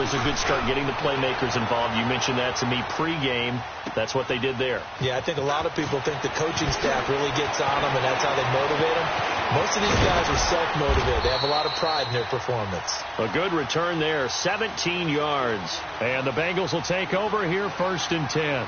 always a good start getting the playmakers involved. You mentioned that to me pregame. That's what they did there. Yeah, I think a lot of people think the coaching staff really gets on them, and that's how they motivate them. Most of these guys are self-motivated. They have a lot of pride in their performance. A good return there, 17 yards. And the Bengals will take over here, 1st and 10.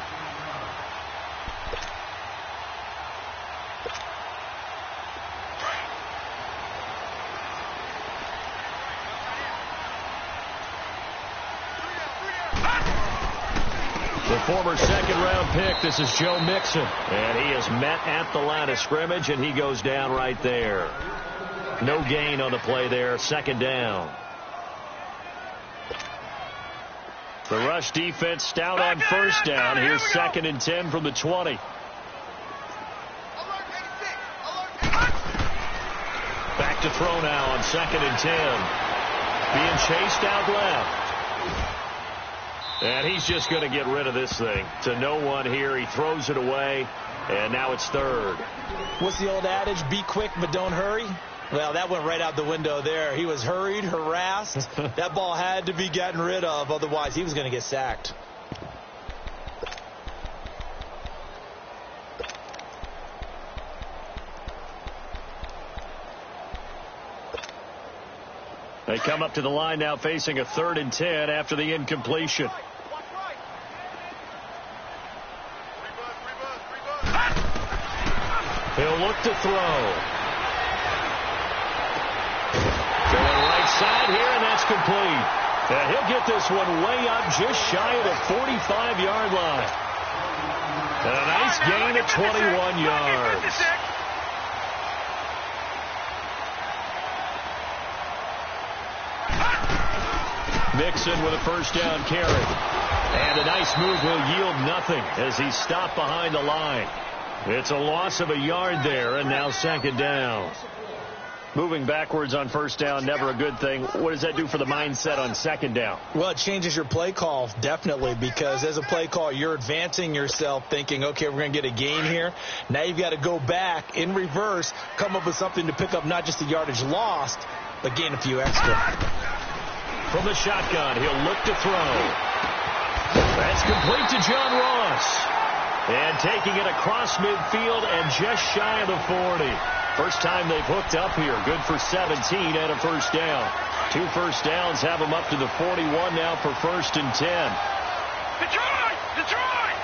Former second-round pick, this is Joe Mixon. And he is met at the line of scrimmage, and he goes down right there. No gain on the play there, 2nd down. The rush defense stout on 1st down. Here's 2nd and 10 from the 20. Back to throw now on 2nd and 10. Being chased out left. And he's just going to get rid of this thing. To no one here. He throws it away. And now it's 3rd. What's the old adage? Be quick, but don't hurry. Well, that went right out the window there. He was hurried, harassed. That ball had to be gotten rid of. Otherwise, he was going to get sacked. They come up to the line now facing a 3rd and 10 after the incompletion. He'll look to throw. Going right side here, and that's complete. And he'll get this one way up just shy of the 45-yard line. And a nice gain of 21 yards. Mixon with a 1st down carry. And a nice move will yield nothing as he's stopped behind the line. It's a loss of a yard there, and now 2nd down. Moving backwards on 1st down, never a good thing. What does that do for the mindset on 2nd down? Well, it changes your play call, definitely, because as a play call, you're advancing yourself thinking, okay, we're going to get a gain here. Now you've got to go back in reverse, come up with something to pick up not just the yardage lost, but gain a few extra. From the shotgun, he'll look to throw. That's complete to John Ross. And taking it across midfield and just shy of the 40. First time they've hooked up here. Good for 17 and a 1st down. 2 first downs have them up to the 41 now for 1st and 10. Detroit! Detroit!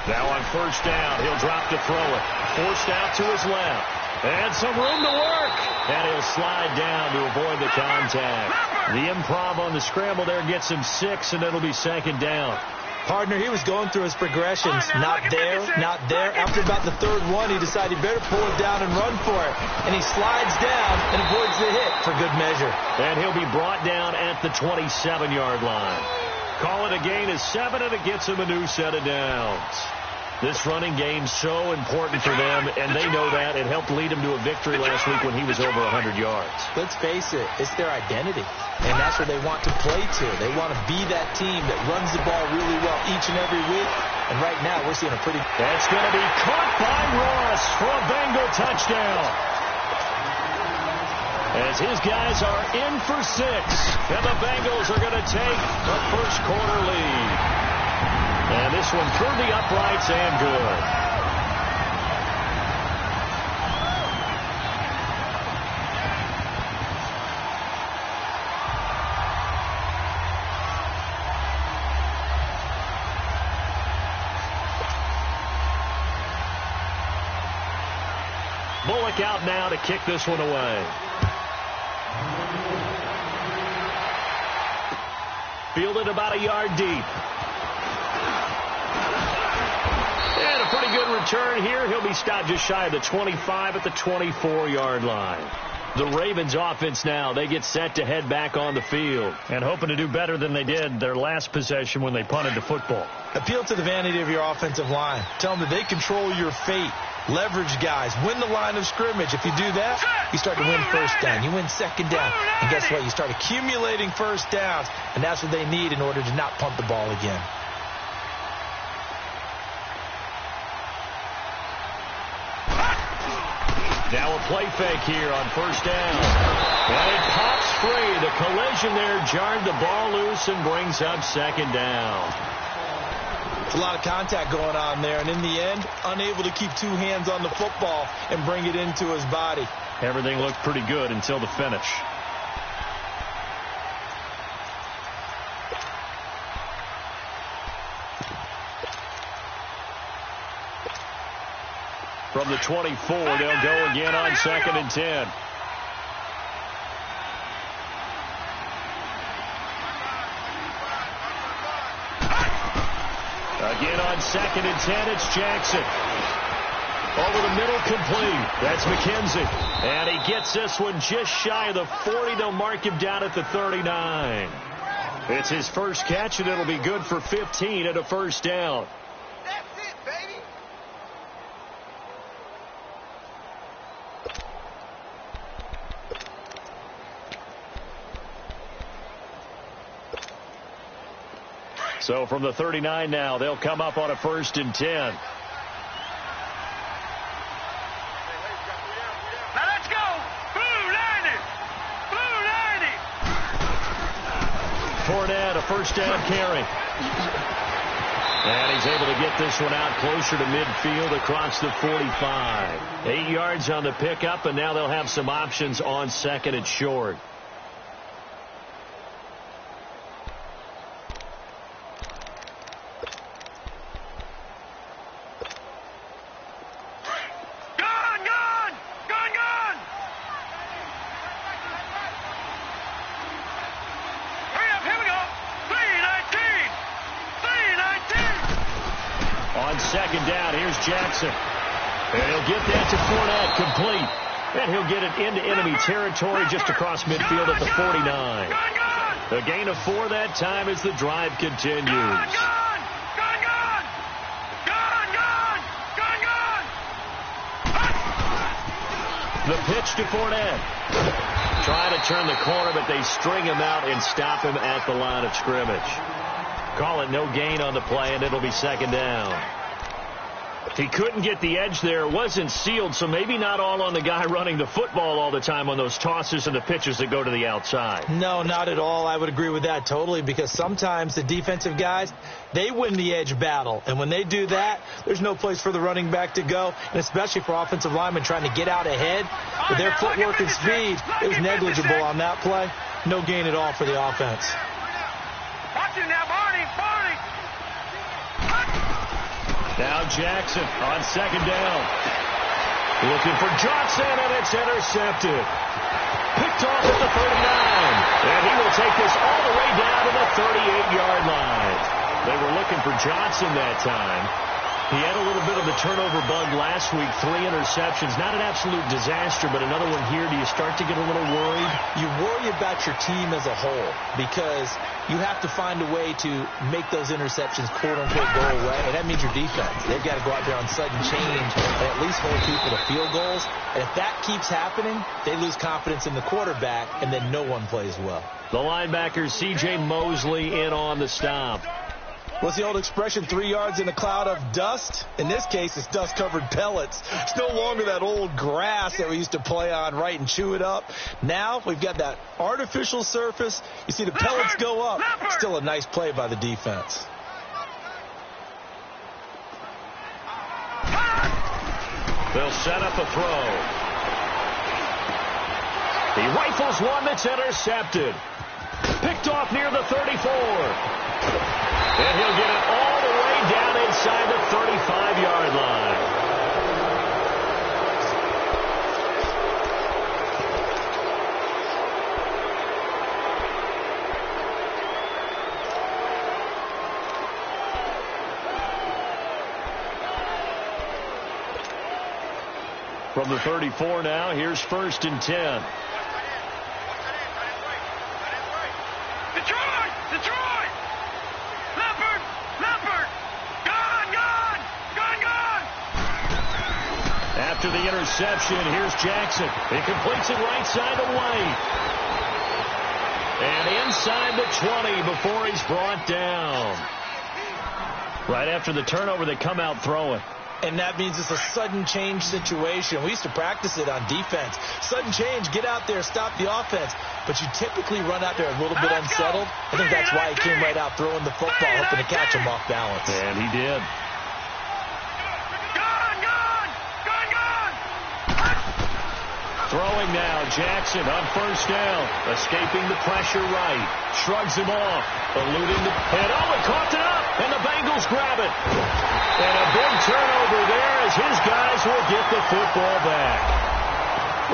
Now on 1st down, he'll drop to throw it. Forced out to his left. And some room to work. And he'll slide down to avoid the contact. The improv on the scramble there gets him 6, and it'll be 2nd down. Partner, he was going through his progressions. Not there, not there. After about the 3rd one, he decided he better pull it down and run for it. And he slides down and avoids the hit for good measure. And he'll be brought down at the 27-yard line. Call it a gain of 7, and it gets him a new set of downs. This running game's so important for them, and they know that. It helped lead him to a victory last week when he was over 100 yards. Let's face it, it's their identity, and that's what they want to play to. They want to be that team that runs the ball really well each and every week, and right now we're seeing a pretty... That's going to be caught by Ross for a Bengal touchdown. As his guys are in for 6, and the Bengals are going to take the 1st quarter lead. And this one through the uprights and good. Bullock out now to kick this one away. Fielded about a yard deep. And a pretty good return here. He'll be stopped just shy of the 25 at the 24-yard line. The Ravens offense now, they get set to head back on the field and hoping to do better than they did their last possession when they punted the football. Appeal to the vanity of your offensive line. Tell them that they control your fate. Leverage guys. Win the line of scrimmage. If you do that, you start to win 1st down. You win 2nd down. And guess what? You start accumulating 1st downs. And that's what they need in order to not punt the ball again. Now a play fake here on 1st down. collision there jarred the ball loose and brings up second down. A lot of contact going on there, and in the end, unable to keep two hands on the football and bring it into his body. Everything looked pretty good until the finish. From the 24, they'll go again on 2nd and 10. Again on 2nd and 10, it's Jackson. Over the middle, complete. That's McKenzie. And he gets this one just shy of the 40. They'll mark him down at the 39. It's his first catch, and it'll be good for 15 at a first down. That's it, baby. So from the 39 now, they'll come up on a 1st and 10. Now let's go. Blue 90. Blue 90. Fournette, a first down carry. And he's able to get this one out closer to midfield across the 45. 8 yards on the pickup, and now they'll have some options on 2nd and short. Jackson. And he'll get that to Fournette, complete. And he'll get it into enemy territory just across midfield at the 49. A gain of 4 that time as the drive continues. The pitch to Fournette. Trying to turn the corner, but they string him out and stop him at the line of scrimmage. Call it no gain on the play, and it'll be 2nd down. He couldn't get the edge there. It wasn't sealed, so maybe not all on the guy running the football all the time on those tosses and the pitches that go to the outside. No, not at all. I would agree with that totally, because sometimes the defensive guys, they win the edge battle. And when they do that, there's no place for the running back to go, and especially for offensive linemen trying to get out ahead. With their footwork and speed, it was negligible on that play. No gain at all for the offense. Watch him now, Barney. Now Jackson on 2nd down. Looking for Johnson, and it's intercepted. Picked off at the 39. And he will take this all the way down to the 38-yard line. They were looking for Johnson that time. He had a little bit of the turnover bug last week. 3 interceptions. Not an absolute disaster, but another one here. Do you start to get a little worried? You worry about your team as a whole, because you have to find a way to make those interceptions, quote-unquote, go away. And that means your defense. They've got to go out there on sudden change and at least hold people to field goals. And if that keeps happening, they lose confidence in the quarterback, and then no one plays well. The linebacker, C.J. Mosley, in on the stop. What's the old expression, 3 yards in a cloud of dust? In this case, it's dust-covered pellets. It's no longer that old grass that we used to play on, right, and chew it up. Now we've got that artificial surface. You see the pellets go up. Still a nice play by the defense. They'll set up a throw. He rifles one that's intercepted. Picked off near the 34. And he'll get it all the way down inside the 35-yard line. From the 34 now, here's 1st and 10. After the interception, here's Jackson. He completes it right side of White. And inside the 20 before he's brought down. Right after the turnover, they come out throwing. And that means it's a sudden change situation. We used to practice it on defense. Sudden change, get out there, stop the offense. But you typically run out there a little bit unsettled. I think that's why he came right out throwing the football, hoping to catch him off balance. And he did. Throwing now, Jackson on first down. Escaping the pressure right. Shrugs him off. Eluding the... And Owen caught it up. And the Bengals grab it. And a big turnover there as his guys will get the football back.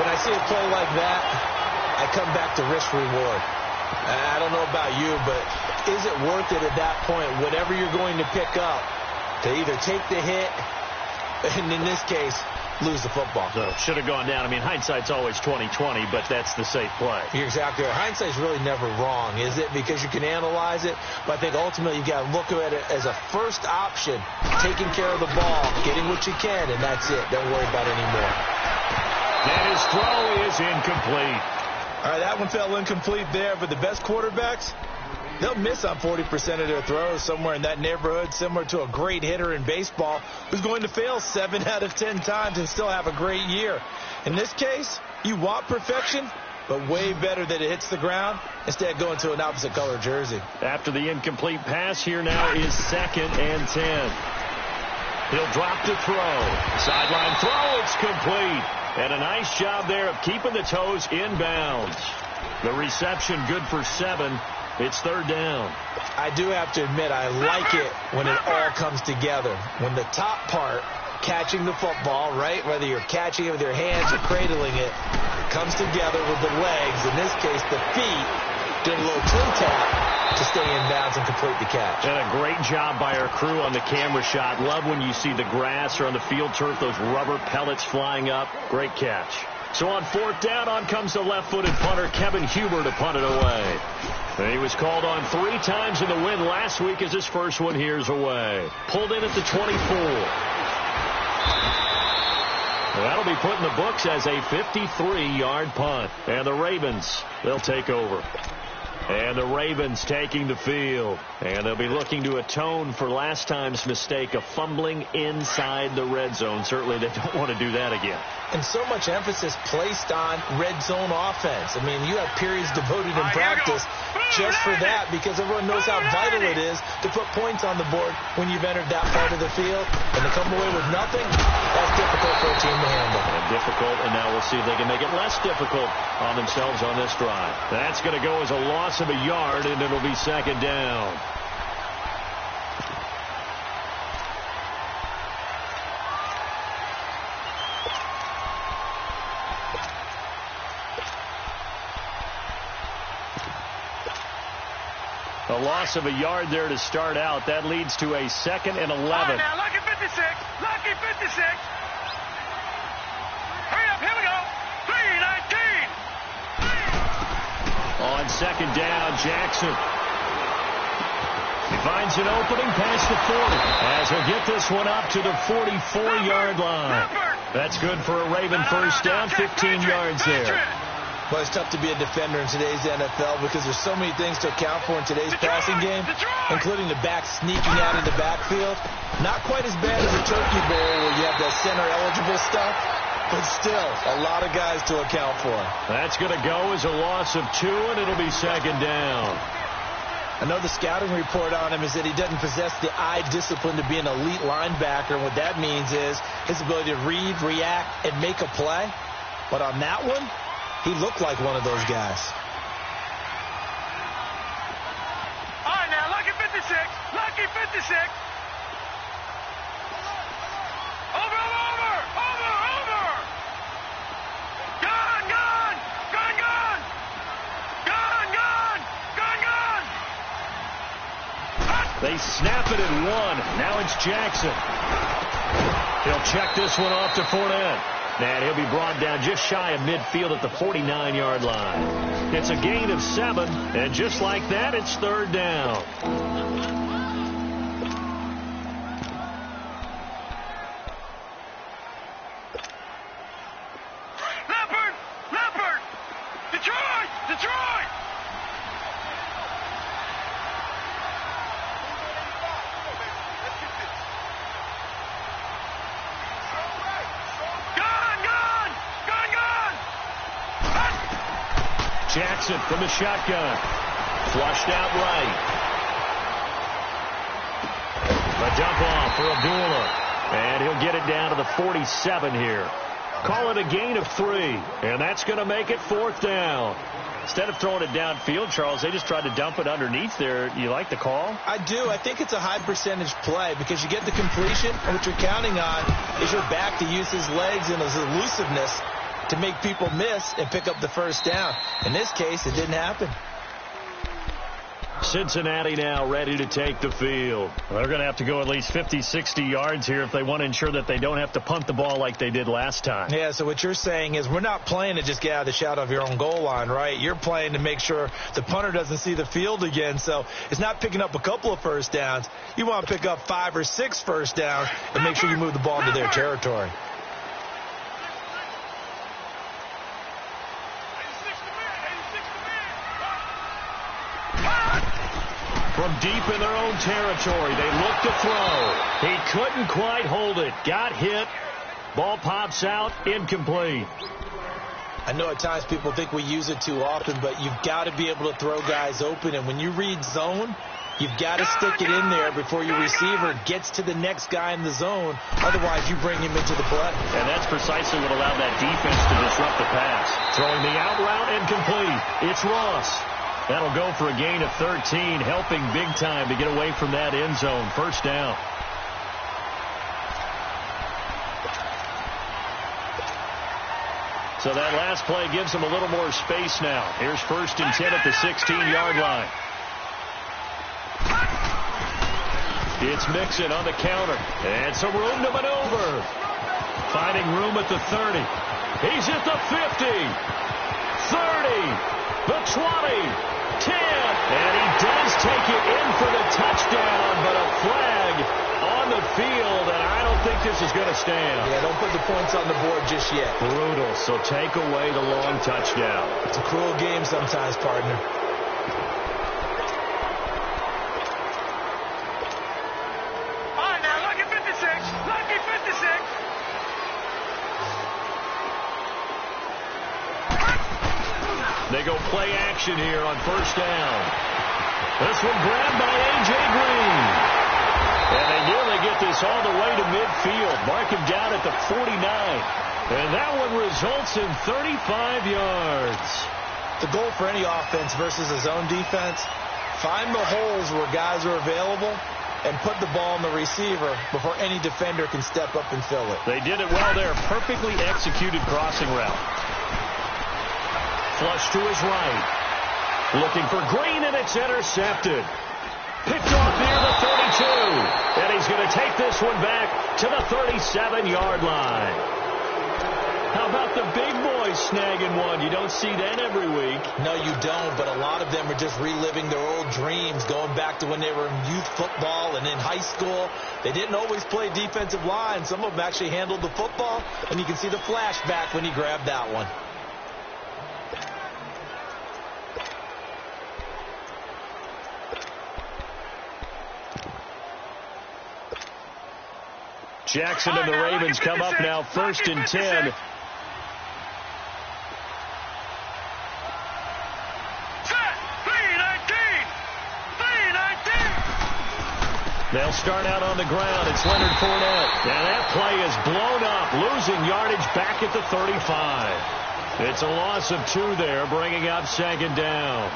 When I see a play like that, I come back to risk reward. I don't know about you, but is it worth it at that point, whatever you're going to pick up, to either take the hit, and in this case, lose the football? So should have gone down. I mean, hindsight's always 20/20, but that's the safe play. You're exactly right. Hindsight's really never wrong, is it? Because you can analyze it, but I think ultimately you got to look at it as a first option, taking care of the ball, getting what you can, and that's it. Don't worry about it anymore. And his throw is incomplete. All right, that one fell incomplete there, but the best quarterbacks, they'll miss on 40% of their throws, somewhere in that neighborhood, similar to a great hitter in baseball who's going to fail 7 out of 10 times and still have a great year. In this case, you want perfection, but way better that it hits the ground instead of going to an opposite color jersey. After the incomplete pass, here now is 2nd and 10. He'll drop to throw. Sideline throw, it's complete. And a nice job there of keeping the toes inbounds. The reception good for 7. It's 3rd down. I do have to admit, I like it when it all comes together. When the top part, catching the football, right, whether you're catching it with your hands or cradling it, comes together with the legs, in this case the feet, doing a little toe tap to stay in bounds and complete the catch. And a great job by our crew on the camera shot. Love when you see the grass or on the field turf, those rubber pellets flying up. Great catch. So on 4th down, on comes the left-footed punter, Kevin Huber, to punt it away. And he was called on 3 times in the win last week as his first one here's away. Pulled in at the 24. That'll be put in the books as a 53-yard punt. And the Ravens, they'll take over. And the Ravens taking the field. And they'll be looking to atone for last time's mistake of fumbling inside the red zone. Certainly they don't want to do that again. And so much emphasis placed on red zone offense. I mean, you have periods devoted in practice just for that because everyone knows how vital it is to put points on the board when you've entered that part of the field. And to come away with nothing, that's difficult for a team to handle. And difficult, and now we'll see if they can make it less difficult on themselves on this drive. That's going to go as a loss of a yard, and it'll be 2nd down. A loss of a yard there to start out. That leads to a 2nd and 11. Now, lucky 56. Lucky 56. Hurry up. Here we go. 3:19. On 2nd down, Jackson. He finds an opening past the 40. As he'll get this one up to the 44-yard line. That's good for a Raven first down, 15 yards there. Well, it's tough to be a defender in today's NFL because there's so many things to account for in today's passing game, including the back sneaking out in the backfield. Not quite as bad as a turkey bowl where you have that center-eligible stuff, but still a lot of guys to account for. That's going to go as a loss of 2, and it'll be 2nd down. I know the scouting report on him is that he doesn't possess the eye discipline to be an elite linebacker, and what that means is his ability to read, react, and make a play. But on that one, he looked like one of those guys. All right, now, lucky 56. Lucky 56. Over. Gone. They snap it at 1. Now it's Jackson. He'll check this one off to Fournette. And he'll be brought down just shy of midfield at the 49-yard line. It's a gain of 7, and just like that, it's 3rd down. Leopard! Detroit! Jackson from the shotgun. Flushed out right. A dump off for Abdullah. And he'll get it down to the 47 here. Call it a gain of 3. And that's going to make it 4th down. Instead of throwing it downfield, Charles, they just tried to dump it underneath there. You like the call? I do. I think it's a high percentage play because you get the completion, and what you're counting on is your back to use his legs and his elusiveness to make people miss and pick up the first down. In this case, it didn't happen. Cincinnati now ready to take the field. Well, they're going to have to go at least 50, 60 yards here if they want to ensure that they don't have to punt the ball like they did last time. Yeah, so what you're saying is we're not playing to just get out of the shadow of your own goal line, right? You're playing to make sure the punter doesn't see the field again. So it's not picking up a couple of first downs. You want to pick up 5 or 6 first downs and make sure you move the ball into their territory. From deep in their own territory, they look to throw. He couldn't quite hold it. Got hit. Ball pops out. Incomplete. I know at times people think we use it too often, but you've got to be able to throw guys open. And when you read zone, you've got to stick it in there before your receiver gets to the next guy in the zone. Otherwise, you bring him into the play. And that's precisely what allowed that defense to disrupt the pass. Throwing the out route incomplete. It's Ross. That'll go for a gain of 13, helping big time to get away from that end zone. First down. So that last play gives them a little more space now. Here's 1st and 10 at the 16-yard line. It's Mixon on the counter. And some room to maneuver. Finding room at the 30. He's at the 50. 30. The 20. 10. And he does take it in for the touchdown, but a flag on the field, and I don't think this is going to stand. Yeah, don't put the points on the board just yet. Brutal, so take away the long touchdown. It's a cruel game sometimes, partner. All right, now, lucky 56. Lucky 56. They go play action here on 1st down. This one grabbed by A.J. Green. And they nearly get this all the way to midfield. Mark him down at the 49. And that one results in 35 yards. The goal for any offense versus a zone defense, find the holes where guys are available and put the ball on the receiver before any defender can step up and fill it. They did it well there. Perfectly executed crossing route. Flush to his right. Looking for Green, and it's intercepted. Picked off near the 32. And he's going to take this one back to the 37-yard line. How about the big boys snagging one? You don't see that every week. No, you don't, but a lot of them are just reliving their old dreams, going back to when they were in youth football and in high school. They didn't always play defensive line. Some of them actually handled the football, and you can see the flashback when he grabbed that one. Jackson and the Ravens come up now 1st and 10. They'll start out on the ground. It's Leonard Fournette. And that play is blown up, losing yardage back at the 35. It's a loss of 2 there, bringing up 2nd down.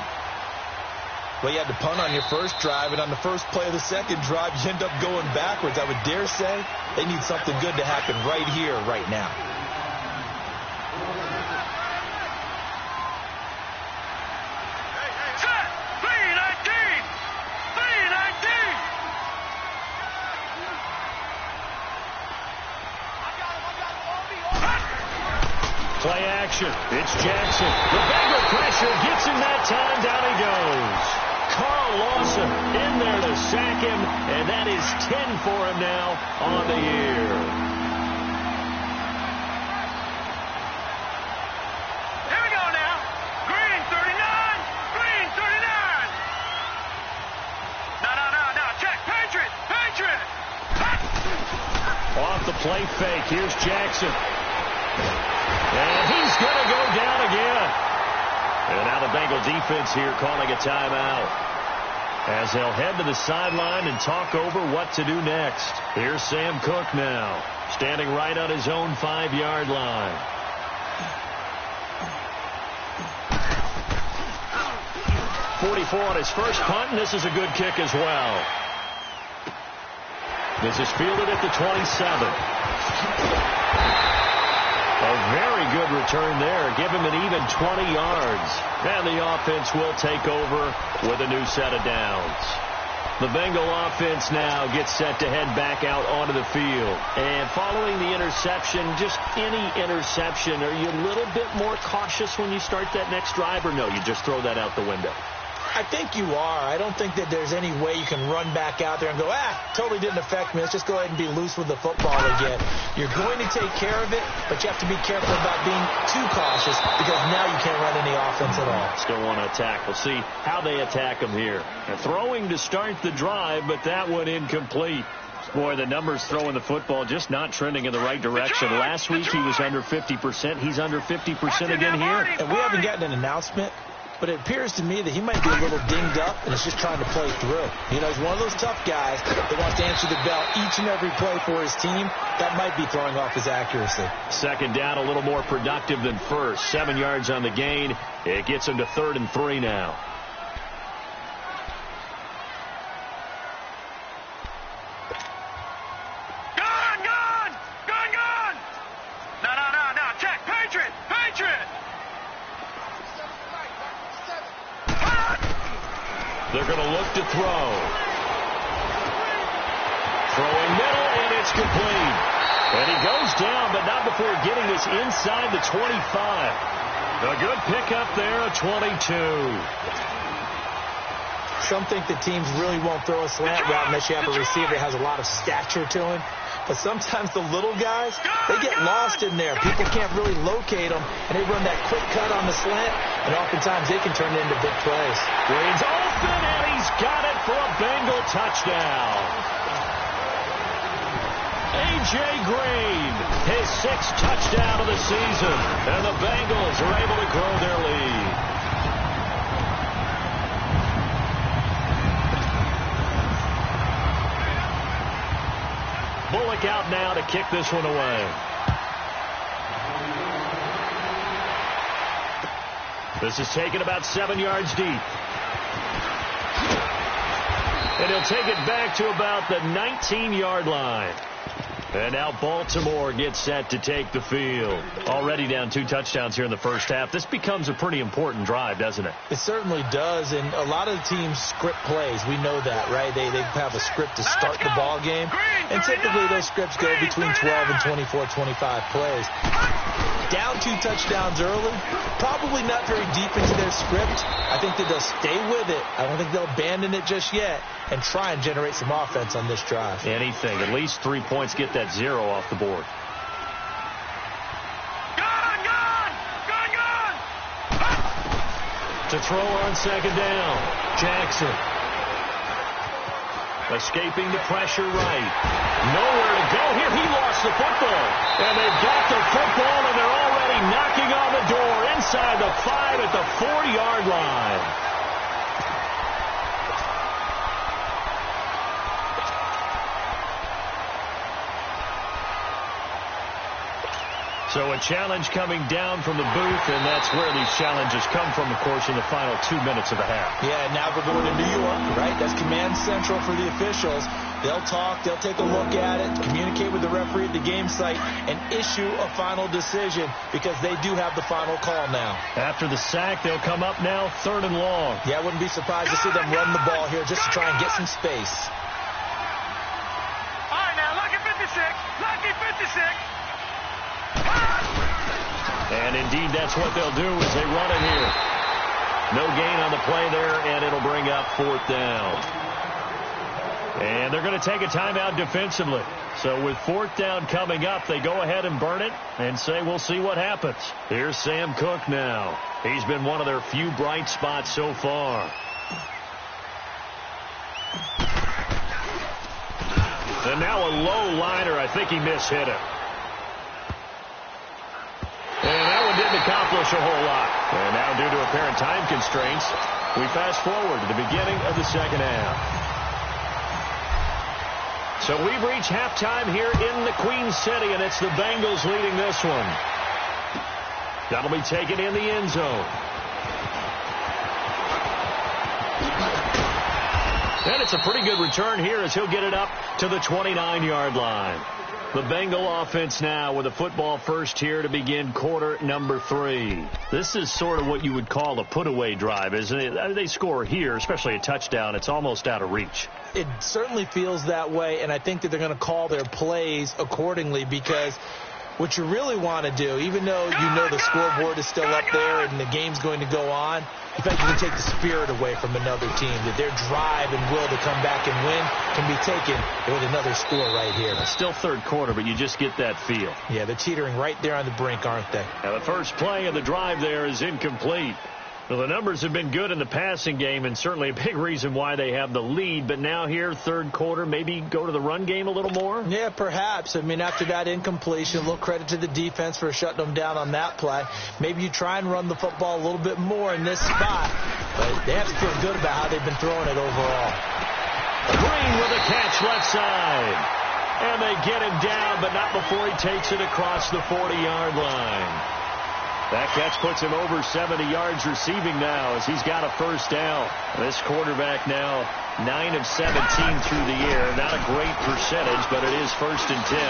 Well, you had to punt on your first drive, and on the first play of the second drive, you end up going backwards. I would dare say they need something good to happen right here, right now. Play action. It's Jackson. The Bengal pressure gets him that time. Down he goes. Carl Lawson in there to sack him, and that is 10 for him now on the year. Here we go now. Green 39. Green 39. No. Check. Patriot. Off the play fake. Here's Jackson. And he's going to go down again. And now the Bengal defense here calling a timeout, as they'll head to the sideline and talk over what to do next. Here's Sam Cook now, standing right on his own 5-yard line. .44 on his first punt, and this is a good kick as well. This is fielded at the 27. A very good return there. Give him an even 20 yards. And the offense will take over with a new set of downs. The Bengal offense now gets set to head back out onto the field. And following the interception, just any interception, are you a little bit more cautious when you start that next drive, or no, you just throw that out the window? I think you are. I don't think that there's any way you can run back out there and go, totally didn't affect me. Let's just go ahead and be loose with the football again. You're going to take care of it, but you have to be careful about being too cautious, because now you can't run any offense at all. Still want to attack. We'll see how they attack them here. And throwing to start the drive, but that one incomplete. Boy, the numbers throwing the football just not trending in the right direction. Last week he was under 50%. He's under 50% again here. And we haven't gotten an announcement, but it appears to me that he might be a little dinged up and is just trying to play through. You know, he's one of those tough guys that wants to answer the bell each and every play for his team. That might be throwing off his accuracy. Second down, a little more productive than first. 7 yards on the gain. It gets him to 3rd and 3 now. No. Check. Patriot. They're going to look to throw. Throwing middle, and it's complete. And he goes down, but not before getting this inside the 25. A good pickup there, a 22. Some think the teams really won't throw a slant route unless you have a receiver that has a lot of stature to him. But sometimes the little guys, they get lost in there. People can't really locate them, and they run that quick cut on the slant, and oftentimes they can turn it into big plays. Green's open, and he's got it for a Bengal touchdown. A.J. Green, his 6th touchdown of the season, and the Bengals are able to grow their lead. Bullock out now to kick this one away. This is taken about 7 yards deep. And he'll take it back to about the 19-yard line. And now Baltimore gets set to take the field. Already down 2 touchdowns here in the first half. This becomes a pretty important drive, doesn't it? It certainly does, and a lot of the teams script plays. We know that, right? They have a script to start the ball game, and typically those scripts go between 12 and 24, 25 plays. Down 2 touchdowns early, probably not very deep into their script. I think that they'll stay with it. I don't think they'll abandon it just yet and try and generate some offense on this drive. Anything. At least 3 points, get that 0 off the board. To throw on second down, Jackson. Escaping the pressure right. Nowhere to go here. He lost the football. And they've got the football, and they're already knocking on the door inside the 5 at the 40-yard line. So a challenge coming down from the booth, and that's where these challenges come from, of course, in the final 2 minutes of the half. Yeah, now we're going to New York, right? That's command central for the officials. They'll talk, they'll take a look at it, communicate with the referee at the game site, and issue a final decision, because they do have the final call now. After the sack, they'll come up now 3rd and long. Yeah, I wouldn't be surprised to see them run the ball here just to try and get some space. All right, now, lucky 56. Lucky 56. And indeed, that's what they'll do as they run it here. No gain on the play there, and it'll bring up 4th down. And they're going to take a timeout defensively. So with 4th down coming up, they go ahead and burn it and say, we'll see what happens. Here's Sam Cook now. He's been one of their few bright spots so far. And now a low liner. I think he mishit it. And that one didn't accomplish a whole lot. And now, due to apparent time constraints, we fast forward to the beginning of the second half. So we've reached halftime here in the Queen City, and it's the Bengals leading this one. That'll be taken in the end zone. And it's a pretty good return here as he'll get it up to the 29-yard line. The Bengal offense now with a football first here to begin quarter number 3. This is sort of what you would call a put-away drive, isn't it? They score here, especially a touchdown. It's almost out of reach. It certainly feels that way, and I think that they're going to call their plays accordingly because what you really want to do, even though you know the scoreboard is still up there and the game's going to go on, in fact, you can take the spirit away from another team, that their drive and will to come back and win can be taken with another score right here. It's still third quarter, but you just get that feel. Yeah, they're teetering right there on the brink, aren't they? Now, the first play of the drive there is incomplete. Well, the numbers have been good in the passing game, and certainly a big reason why they have the lead. But now here, third quarter, maybe go to the run game a little more? Yeah, perhaps. I mean, after that incompletion, a little credit to the defense for shutting them down on that play. Maybe you try and run the football a little bit more in this spot. But they have to feel good about how they've been throwing it overall. Green with a catch left side. And they get him down, but not before he takes it across the 40-yard line. That catch puts him over 70 yards receiving now as he's got a first down. This quarterback now 9 of 17 through the air. Not a great percentage, but it is 1st and 10.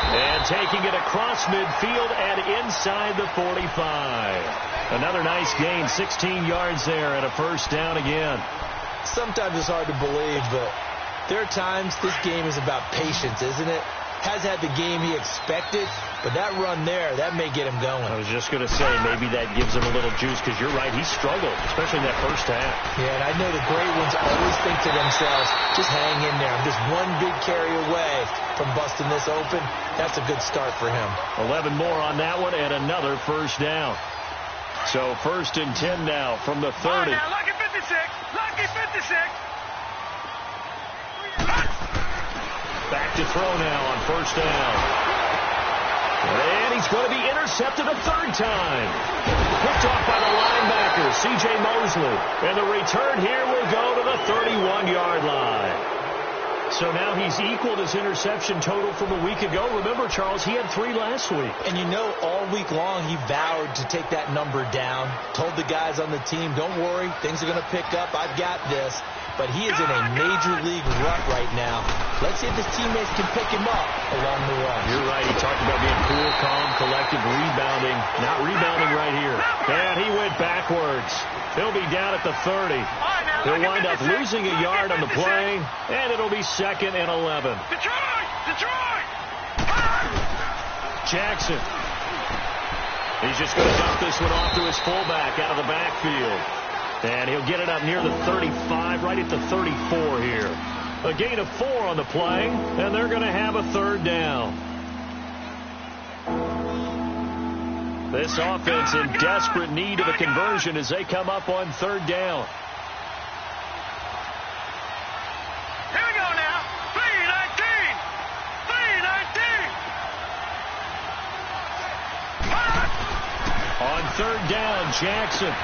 And taking it across midfield and inside the 45. Another nice gain, 16 yards there and a first down again. Sometimes it's hard to believe, but there are times this game is about patience, isn't it? Has had the game he expected, but that run there, that may get him going. I was just going to say, maybe that gives him a little juice, because you're right, he struggled, especially in that first half. Yeah, and I know the great ones always think to themselves, just hang in there. I'm just one big carry away from busting this open. That's a good start for him. 11 more on that one, and another first down. So 1st and 10 now from the 30. Oh, now, lucky 56. Lucky 56. Back to throw now on first down. And he's going to be intercepted a third time. Picked off by the linebacker, C.J. Mosley. And the return here will go to the 31-yard line. So now he's equaled his interception total from a week ago. Remember, Charles, he had 3 last week. And you know, all week long he vowed to take that number down. Told the guys on the team, don't worry, things are going to pick up. I've got this. But he is in a major league rut right now. Let's see if his teammates can pick him up along the way. You're right. He talked about being cool, calm, collective, rebounding. Not rebounding right here. And he went backwards. He'll be down at the 30. He'll wind up losing a yard on the play, and it'll be 2nd and 11. Detroit! Jackson. He's just going to dump this one off to his fullback out of the backfield. And he'll get it up near the 35, right at the 34 here. A gain of 4 on the play, and they're going to have a third down. This offense in desperate need of a conversion as they come up on third down. Here we go now. 3-19. 3-19. On third down, Jackson.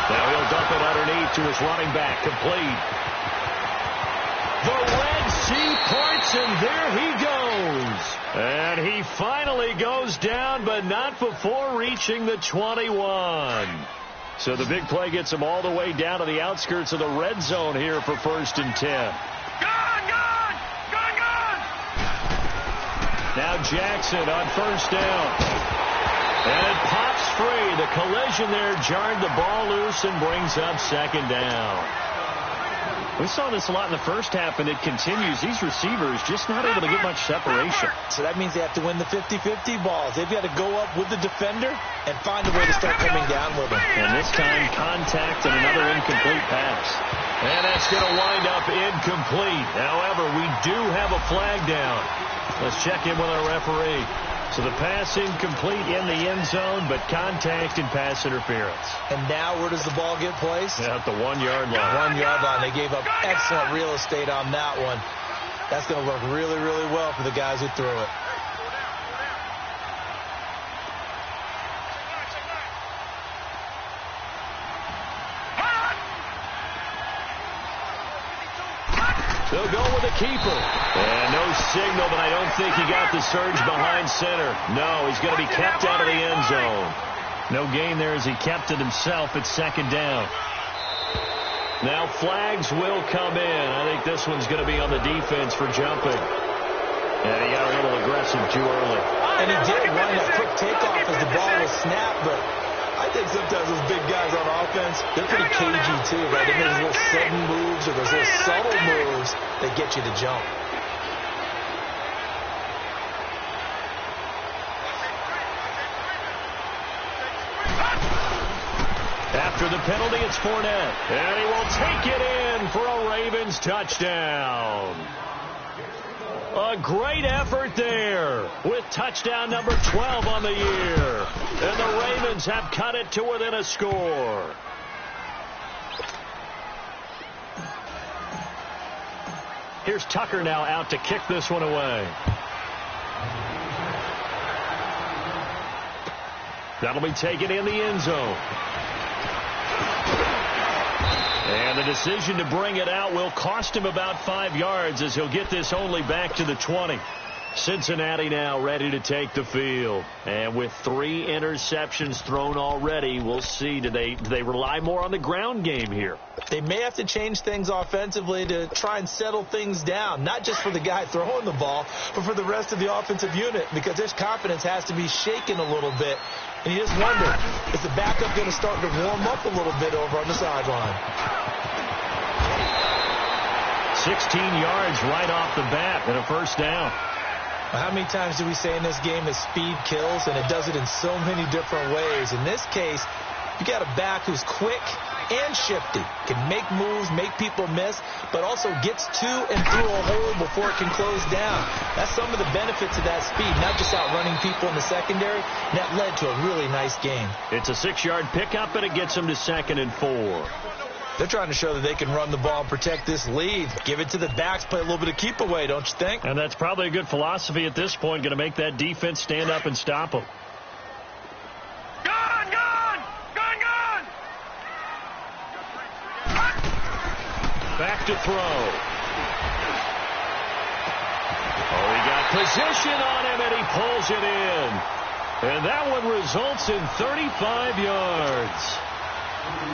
Now he'll dump it underneath to his running back, complete. The Red Sea parts, and there he goes. And he finally goes down, but not before reaching the 21. So the big play gets him all the way down to the outskirts of the red zone here for 1st and 10. Gone! Now Jackson on first down. And it pops free. The collision there jarred the ball loose and brings up 2nd down. We saw this a lot in the first half, and it continues. These receivers just not able to get much separation. So that means they have to win the 50-50 balls. They've got to go up with the defender and find a way to start coming down with them. And this time, contact and another incomplete pass. And that's going to wind up incomplete. However, we do have a flag down. Let's check in with our referee. So the pass incomplete in the end zone, but contact and pass interference. And now where does the ball get placed? At the 1-yard line. 1-yard line. They gave up excellent real estate on that one. That's going to work really, really well for the guys who threw it. They'll go with the keeper. And no signal, but I don't think he got the surge behind center. No, he's going to be kept out of the end zone. No gain there as he kept it himself at second down. Now flags will come in. I think this one's going to be on the defense for jumping. And he got a little aggressive too early. And he did wind up quick takeoff as the ball was snapped, but I think sometimes those big guys on offense, they're pretty cagey too, right? They make those little sudden moves or those little subtle moves that get you to jump. After the penalty, it's Fournette. And he will take it in for a Ravens touchdown. A great effort there with touchdown number 12 on the year. And the Ravens have cut it to within a score. Here's Tucker now out to kick this one away. That'll be taken in the end zone. And the decision to bring it out will cost him about 5 yards as he'll get this only back to the 20. Cincinnati now ready to take the field. And with 3 interceptions thrown already, we'll see. Do they rely more on the ground game here? They may have to change things offensively to try and settle things down, not just for the guy throwing the ball, but for the rest of the offensive unit, because their confidence has to be shaken a little bit. And you just wonder, is the backup going to start to warm up a little bit over on the sideline? 16 yards right off the bat and a first down. How many times do we say in this game that speed kills, and it does it in so many different ways? In this case, you got a back who's quick and shifty, can make moves, make people miss, but also gets to and through a hole before it can close down. That's some of the benefits of that speed, not just outrunning people in the secondary. And that led to a really nice game. It's a 6-yard pickup, and it gets them to 2nd and 4. They're trying to show that they can run the ball and protect this lead. Give it to the backs, play a little bit of keep away, don't you think? And that's probably a good philosophy at this point, going to make that defense stand up and stop them. Gone! Gone! Gone! Gone! Back to throw. Oh, he got position on him, and he pulls it in. And that one results in 35 yards.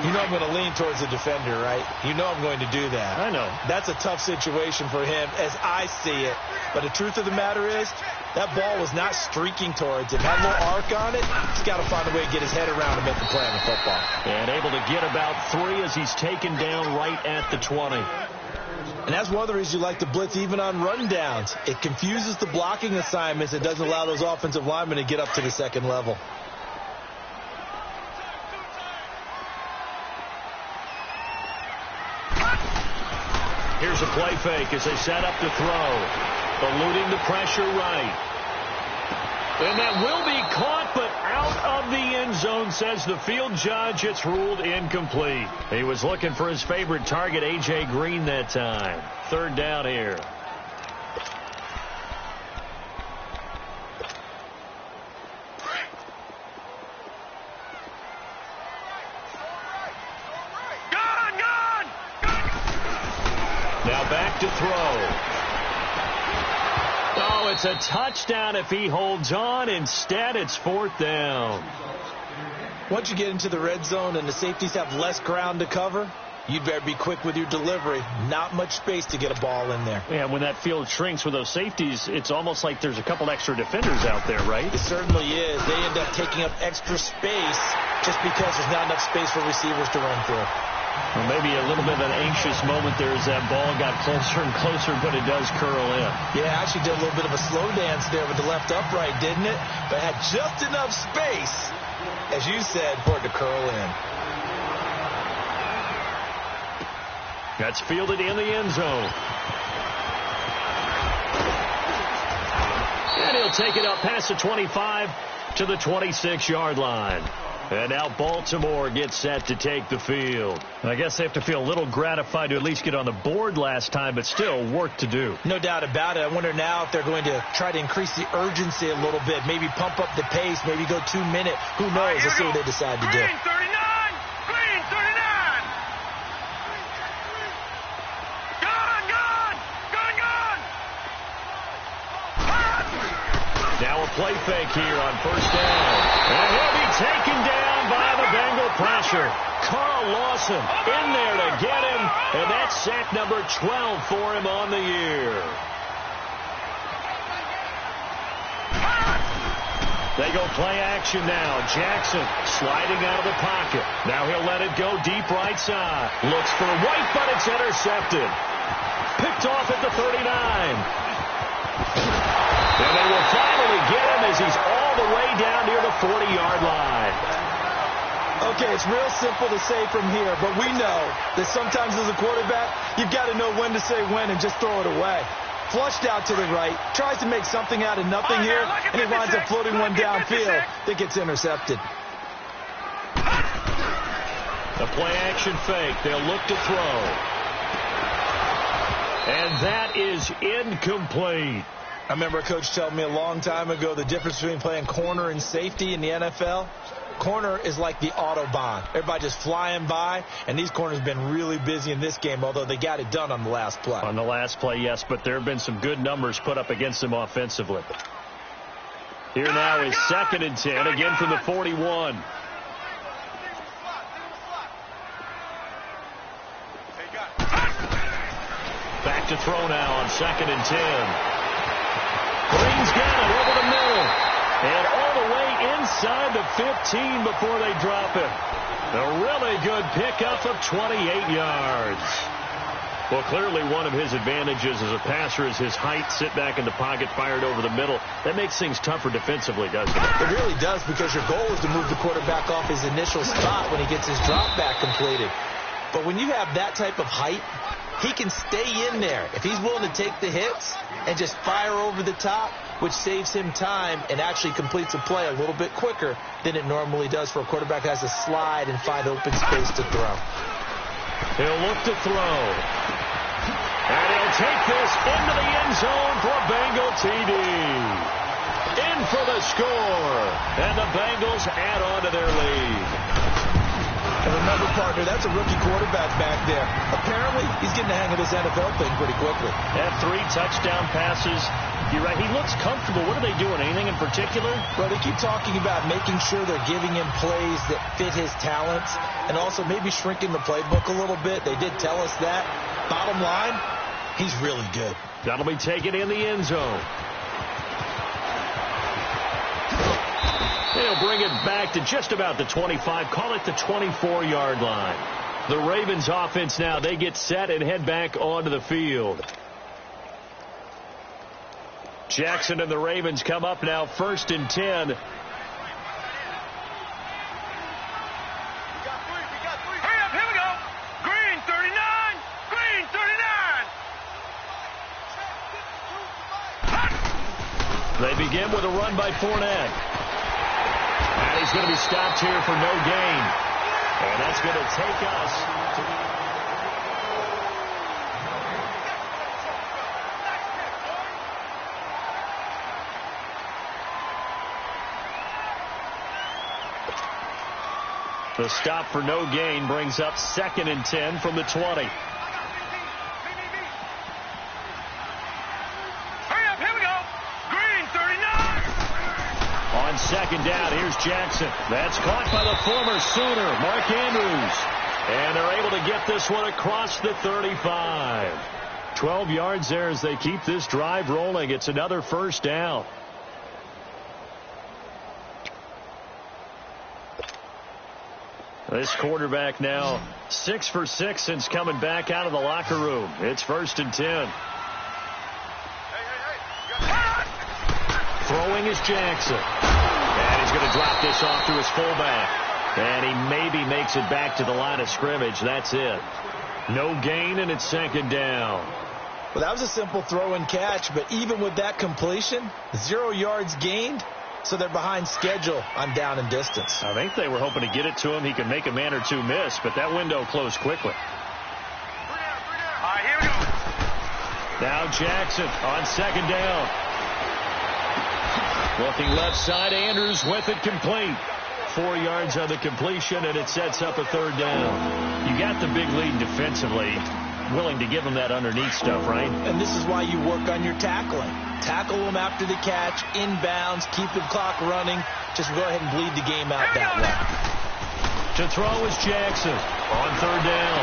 You know I'm going to lean towards the defender, right? You know I'm going to do that. I know. That's a tough situation for him as I see it. But the truth of the matter is, that ball was not streaking towards him. That little arc on it, he's got to find a way to get his head around and make the play on the football. And able to get about 3 as he's taken down right at the 20. And that's one of the reasons you like to blitz even on rundowns. It confuses the blocking assignments. It doesn't allow those offensive linemen to get up to the second level. Here's a play fake as they set up to throw. Eluding the pressure right. And that will be caught, but out of the end zone, says the field judge. It's ruled incomplete. He was looking for his favorite target, A.J. Green, that time. 3rd down here. Now back to throw. Oh, it's a touchdown if he holds on. Instead, it's 4th down. Once you get into the red zone and the safeties have less ground to cover, you'd better be quick with your delivery. Not much space to get a ball in there. Yeah, when that field shrinks with those safeties, it's almost like there's a couple extra defenders out there, right? It certainly is. They end up taking up extra space just because there's not enough space for receivers to run through. Well, maybe a little bit of an anxious moment there as that ball got closer and closer, but it does curl in. Yeah, actually did a little bit of a slow dance there with the left upright, didn't it? But had just enough space, as you said, for it to curl in. That's fielded in the end zone. And he'll take it up past the 25 to the 26-yard line. And now Baltimore gets set to take the field. I guess they have to feel a little gratified to at least get on the board last time, but still work to do. No doubt about it. I wonder now if they're going to try to increase the urgency a little bit, maybe pump up the pace, maybe go 2-minute. Who knows? Let's see what they decide to do. Green 39! Green 39! Gone! Gone! play fake here on first down. And he'll be taken down by the Bengal pressure. Carl Lawson in there to get him, and that's sack number 12 for him on the year. They go play action now. Jackson sliding out of the pocket. Now he'll let it go deep right side. Looks for White, but it's intercepted. Picked off at the 39. And they will finally get him as he's all the way down near the 40-yard line. Okay, it's real simple to say from here, but we know that sometimes as a quarterback, you've got to know when to say when and just throw it away. Flushed out to the right, tries to make something out of nothing here, and he winds up floating one downfield that gets intercepted. The play-action fake. They'll look to throw. And that is incomplete. I remember a coach telling me a long time ago the difference between playing corner and safety in the NFL. Corner is like the Autobahn. Everybody just flying by, and these corners have been really busy in this game, although they got it done on the last play. On the last play, yes, but there have been some good numbers put up against them offensively. Here now is 2nd and 10, again from the 41. Back to throw now on 2nd and 10. Green's got it over the middle. And all the way inside the 15 before they drop it. A really good pickup of 28 yards. Well, clearly one of his advantages as a passer is his height. Sit back in the pocket, fired over the middle. That makes things tougher defensively, doesn't it? It really does, because your goal is to move the quarterback off his initial spot when he gets his drop back completed. But when you have that type of height, he can stay in there if he's willing to take the hits and just fire over the top, which saves him time and actually completes a play a little bit quicker than it normally does for a quarterback who has to slide and find open space to throw. He'll look to throw. And he'll take this into the end zone for a Bengal TD. In for the score. And the Bengals add on to their lead. And remember, partner, that's a rookie quarterback back there. Apparently, he's getting the hang of this NFL thing pretty quickly. Had 3 touchdown passes. You're right. He looks comfortable. What are they doing? Anything in particular? Well, they keep talking about making sure they're giving him plays that fit his talents and also maybe shrinking the playbook a little bit. They did tell us that. Bottom line, he's really good. That'll be taken in the end zone. They'll bring it back to just about the 25. Call it the 24-yard line. The Ravens offense now, they get set and head back onto the field. Jackson and the Ravens come up now 1st and 10. Hurry up, here we go. Green, 39. Green, 39. They begin with a run by Fournette. And he's going to be stopped here for no gain. And that's going to take us to the stop for no gain brings up 2nd and 10 from the 20. On 2nd down, here's Jackson. That's caught by the former Sooner, Mark Andrews. And they're able to get this one across the 35. 12 yards there as they keep this drive rolling. It's another 1st down. This quarterback now 6 for 6 since coming back out of the locker room. It's 1st and 10. Throwing is Jackson. And he's going to drop this off to his fullback. And he maybe makes it back to the line of scrimmage. That's it. No gain, and it's 2nd down. Well, that was a simple throw and catch, but even with that completion, 0 yards gained, so they're behind schedule on down and distance. I think they were hoping to get it to him. He could make a man or two miss, but that window closed quickly. All right, here we go. Now Jackson on 2nd down. Looking left side, Andrews with it complete. 4 yards on the completion, and it sets up a 3rd down. You got the big lead defensively. willing to give him that underneath stuff, right? And this is why you work on your tackling. Tackle him after the catch, inbounds, keep the clock running. Just go ahead and bleed the game out that way. To throw is Jackson on third down.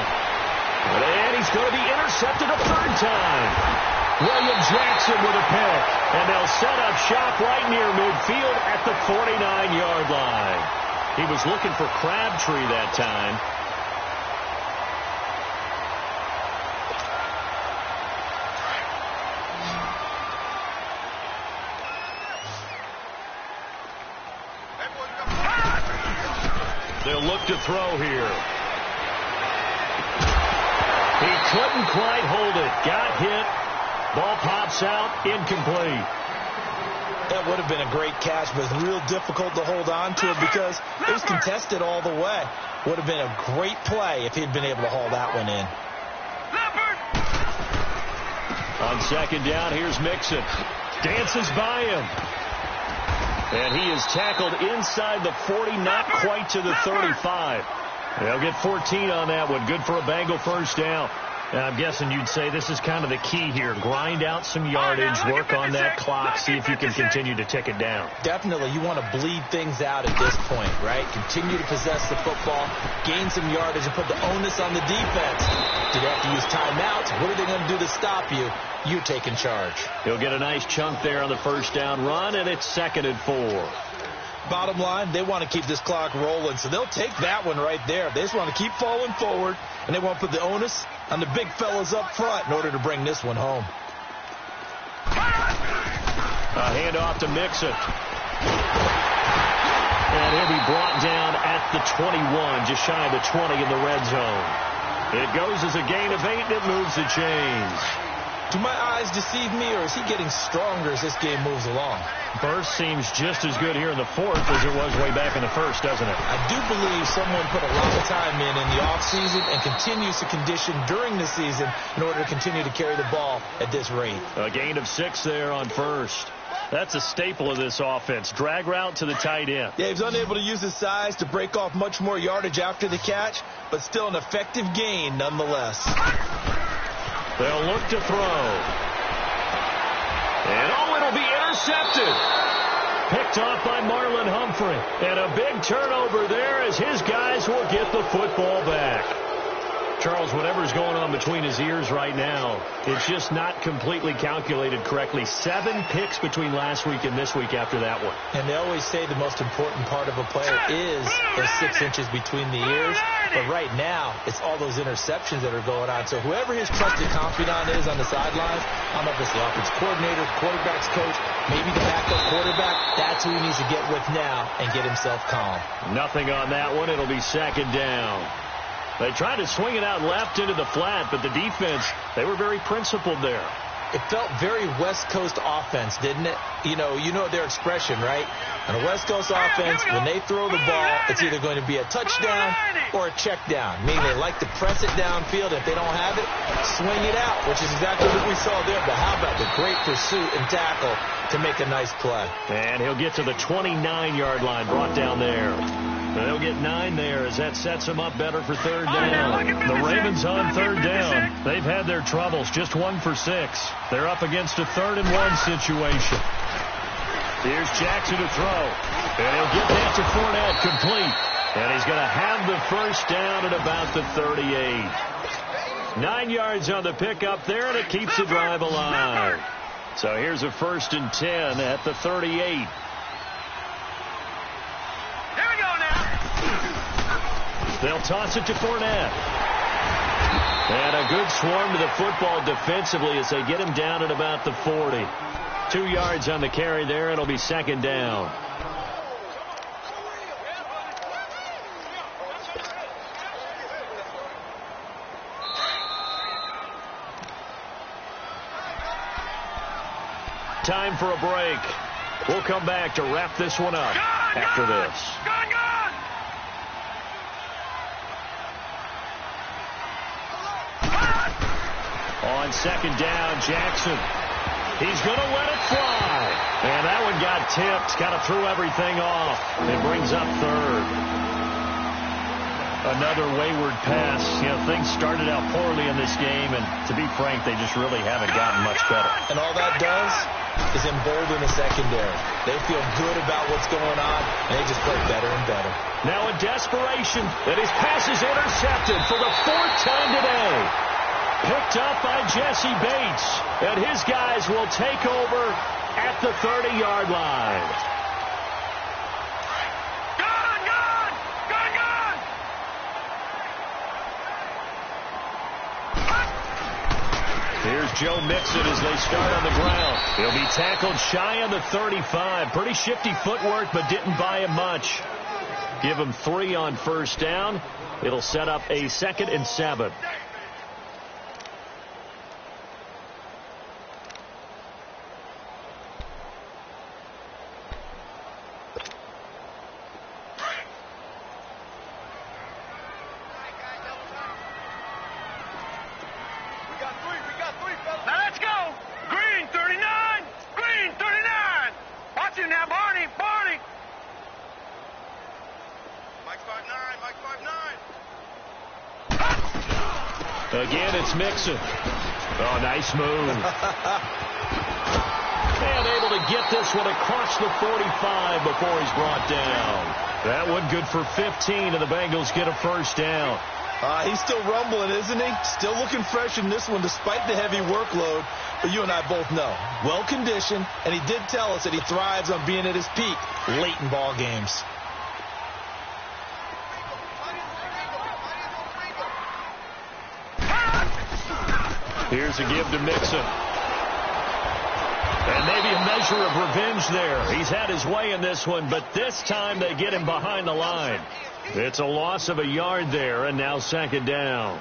And he's going to be intercepted a third time. William Jackson with a pick. And they'll set up shop right near midfield at the 49-yard line. He was looking for Crabtree that time. They'll look to throw here. He couldn't quite hold it. Got hit. Ball pops out. Incomplete. That would have been a great catch, but real difficult to hold on to it because it was contested all the way. Would have been a great play if he'd been able to haul that one in. On second down, here's Mixon. Dances by him. And he is tackled inside the 40, not quite to the 35. They'll get 14 on that one. Good for a Bengal first down. And I'm guessing you'd say this is kind of the key here. Grind out some yardage, work on that clock, see if you can continue to tick it down. Definitely. You want to bleed things out at this point, right? Continue to possess the football, gain some yardage, and put the onus on the defense. Do they have to use timeouts? What are they going to do to stop you? You're taking charge. He'll get a nice chunk there on the first down run, and it's 2nd and 4. Bottom line, they want to keep this clock rolling, so they'll take that one right there. They just want to keep falling forward, and they want to put the onus on the big fellas up front in order to bring this one home. A handoff to Mixon. And he'll be brought down at the 21, just shy of the 20 in the red zone. It goes as a gain of 8, and it moves the chains. Do my eyes deceive me, or is he getting stronger as this game moves along? Burst seems just as good here in the 4th as it was way back in the 1st, doesn't it? I do believe someone put a lot of time in the offseason and continues to condition during the season in order to continue to carry the ball at this rate. A gain of 6 there on first. That's a staple of this offense. Drag route to the tight end. Yeah, he's unable to use his size to break off much more yardage after the catch, but still an effective gain nonetheless. They'll look to throw. And, it'll be intercepted. Picked off by Marlon Humphrey. And a big turnover there as his guys will get the football back. Charles, whatever's going on between his ears right now, it's just not completely calculated correctly. 7 picks between last week and this week after that one. And they always say the most important part of a player is those 6 inches between the ears. But right now, it's all those interceptions that are going on. So whoever his trusted confidant is on the sidelines, I don't know if it's the offense coordinator, quarterback's coach, maybe the backup quarterback, that's who he needs to get with now and get himself calm. Nothing on that one. It'll be 2nd down. They tried to swing it out left into the flat, but the defense, they were very principled there. It felt very West Coast offense, didn't it? You know their expression, right? On a West Coast offense, when they throw the ball, it's either going to be a touchdown or a check down. Meaning they like to press it downfield. If they don't have it, swing it out, which is exactly what we saw there. But how about the great pursuit and tackle to make a nice play? And he'll get to the 29-yard line, brought down there. They'll get 9 there as that sets them up better for 3rd down. The Ravens on 3rd down. They've had their troubles, just 1 for 6. They're up against a 3rd and 1 situation. Here's Jackson to throw. And he'll get that to Fournette, complete. And he's going to have the first down at about the 38. 9 yards on the pickup there, and it keeps the drive alive. So here's a 1st and 10 at the 38. They'll toss it to Fournette. And a good swarm to the football defensively as they get him down at about the 40. 2 yards on the carry there. It'll be 2nd down. Time for a break. We'll come back to wrap this one up after this. On 2nd down, Jackson. He's going to let it fly. And that one got tipped. Kind of threw everything off. It brings up 3rd. Another wayward pass. You know, things started out poorly in this game, and to be frank, they just really haven't gotten much better. And all that does is embolden the secondary. They feel good about what's going on, and they just play better and better. Now in desperation, and his pass is intercepted for the 4th time today. Picked up by Jesse Bates, and his guys will take over at the 30-yard line. Here's Joe Mixon as they start on the ground. He'll be tackled shy on the 35. Pretty shifty footwork, but didn't buy him much. Give him 3 on first down. It'll set up a 2nd and 7. Again, it's Mixon. Oh, nice move. And able to get this one across the 45 before he's brought down. That one good for 15, and the Bengals get a first down. He's still rumbling, isn't he? Still looking fresh in this one despite the heavy workload. But you and I both know, well-conditioned, and he did tell us that he thrives on being at his peak late in ball games. Here's a give to Mixon. And maybe a measure of revenge there. He's had his way in this one, but this time they get him behind the line. It's a loss of a yard there, and now 2nd down.